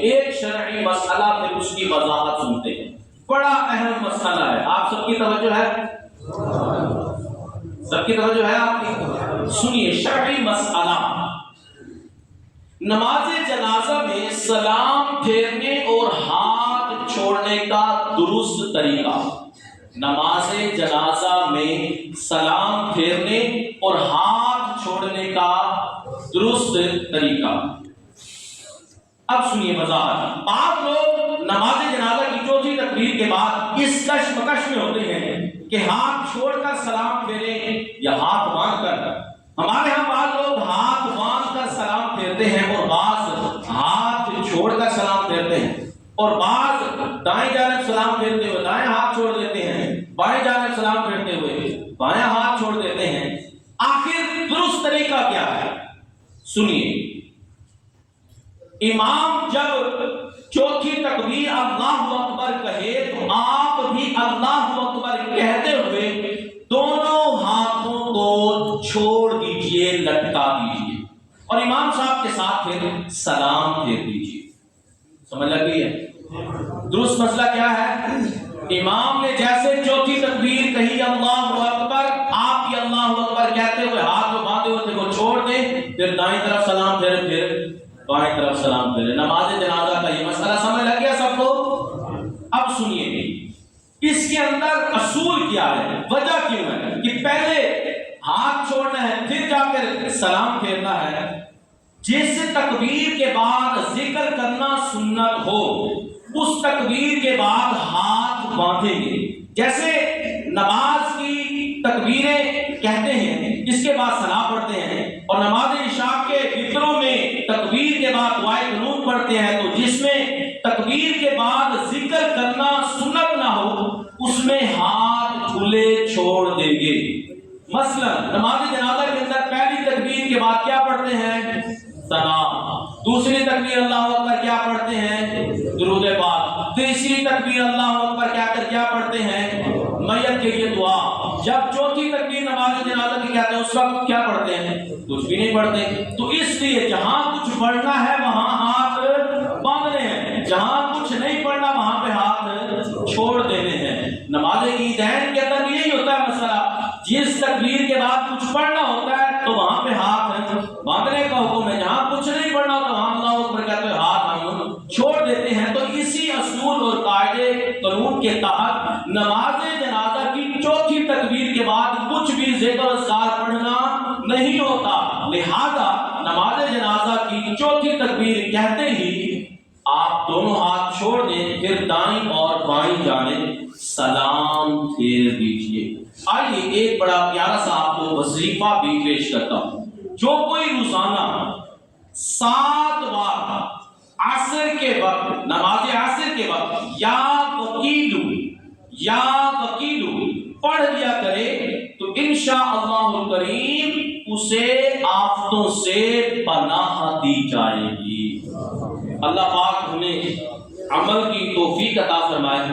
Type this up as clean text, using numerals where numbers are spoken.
ایک شرعی مسئلہ پھر اس کی وضاحت سنتے ہیں، بڑا اہم مسئلہ ہے، آپ سب کی توجہ ہے؟ سب کی توجہ ہے آپ کی؟ سنیے، شرعی مسئلہ، نماز جنازہ میں سلام پھیرنے اور ہاتھ چھوڑنے کا درست طریقہ۔ نماز جنازہ میں سلام پھیرنے اور ہاتھ چھوڑنے کا درست طریقہ۔ اب سنیے وضاحت۔ بعض لوگ نماز جنازہ کی چوتھی تکبیر کے بعد اس کشمکش میں ہوتے ہیں کہ ہاتھ چھوڑ کر سلام پھیریں یا ہاتھ باندھ کر۔ ہمارے ہاں بعض لوگ ہاتھ باندھ کر سلام پھیرتے ہیں اور بعض ہاتھ چھوڑ کر سلام پھیرتے ہیں، اور بعض دائیں جانب سلام پھیرتے ہوئے دائیں ہاتھ چھوڑ دیتے ہیں، بائیں جانب سلام پھیرتے ہوئے بائیں ہاتھ چھوڑ دیتے ہیں۔ آخر درست طریقہ کیا ہے؟ سنیے، امام جب چوتھی تکبیر اللہ اکبر کہے تو آپ بھی اللہ اکبر کہتے ہوئے دونوں ہاتھوں کو چھوڑ دیجئے، لٹکا دیجئے، اور امام صاحب کے ساتھ پھر سلام پھیر دیجئے۔ سمجھ لگ گئی ہے؟ درست مسئلہ کیا ہے؟ امام نے جیسے چوتھی تکبیر کہی اللہ اکبر، آپ بھی اللہ اکبر کہتے ہوئے ہاتھ کو باندھے ہوئے کو چھوڑ دیں، پھر دائیں طرف سلام پھیرے، پھر بائیں طرف سلام پھیرے۔ نماز جنازہ کا یہ مسئلہ سمجھ لگ گیا سب کو؟ اب سنیے، اس کے اندر اصول کیا ہے، وجہ کیوں ہے کہ پہلے ہاتھ چھوڑنا ہے پھر جا کر سلام پھیرنا ہے؟ جس تکبیر کے بعد ذکر کرنا سنت ہو اس تکبیر کے بعد ہاتھ باندھیں گے۔ جیسے نماز کی تکبیریں کہتے ہیں، اس کے بعد سلام پڑھتے ہیں، اور نماز عشاء کے وطروں میں تکبیر کے بعد دعائے قنوت پڑھتے ہیں، تو جس میں تکبیر کے بعد ذکر کرنا سنت نہ ہو اس میں ہاتھ کھلے چھوڑ دیں گے۔ مثلا نماز جنازہ کے اندر پہلی تکبیر کے بعد کیا پڑھتے ہیں؟ سلام۔ دوسری تکبیر اللہ اکبر کیا پڑھتے ہیں؟ درود پاک۔ تیسری تکبیر اللہ اکبر کہہ کر کیا پڑھتے ہیں؟ میت کے لیے دعا۔ جب چوتھی تکبیر نماز جنازہ کی کہتے ہیں اس وقت کیا پڑھتے ہیں؟ کچھ بھی نہیں پڑھتے۔ تو اس لیے جہاں کچھ پڑھنا ہے وہاں ہاتھ باندھنے ہیں، جہاں کچھ نہیں پڑھنا وہاں پہ ہاتھ چھوڑ دینے ہیں۔ نماز عیدین کے اندر یہی ہوتا ہے مسئلہ، جس تکبیر کے بعد کچھ پڑھنا ہوتا ہے تو وہاں پہ ہاتھ باندھنے کا حکم ہے، جہاں کچھ نہیں پڑھنا ہوتا وہاں اللہ اکبر کہتے ہوئے ہاتھ ہم چھوڑ دیتے ہیں۔ تو اسی اصول اور قاعدے قانون کے تحت نماز جنازہ کی چوتھی تکبیر کے بعد کچھ بھی ذکر و اذکار پڑھنا نہیں ہوتا، لہذا نماز جنازہ کی چوتھی تکبیر کہتے ہی آپ دونوں ہاتھ چھوڑ دیں، پھر دائیں اور بائیں جانب سلام پھیر دیجئے۔ آئیے ایک بڑا پیارا سا آپ کو وظیفہ بھی پیش کرتا ہوں۔ جو کوئی روزانہ 7 بار عصر کے وقت، نماز عصر کے وقت یا وکیلو پڑھ لیا کرے تو انشاءاللہ الکریم اسے آفتوں سے پناہ دی جائے گی۔ اللہ پاک ہمیں عمل کی توفیق عطا فرمائے۔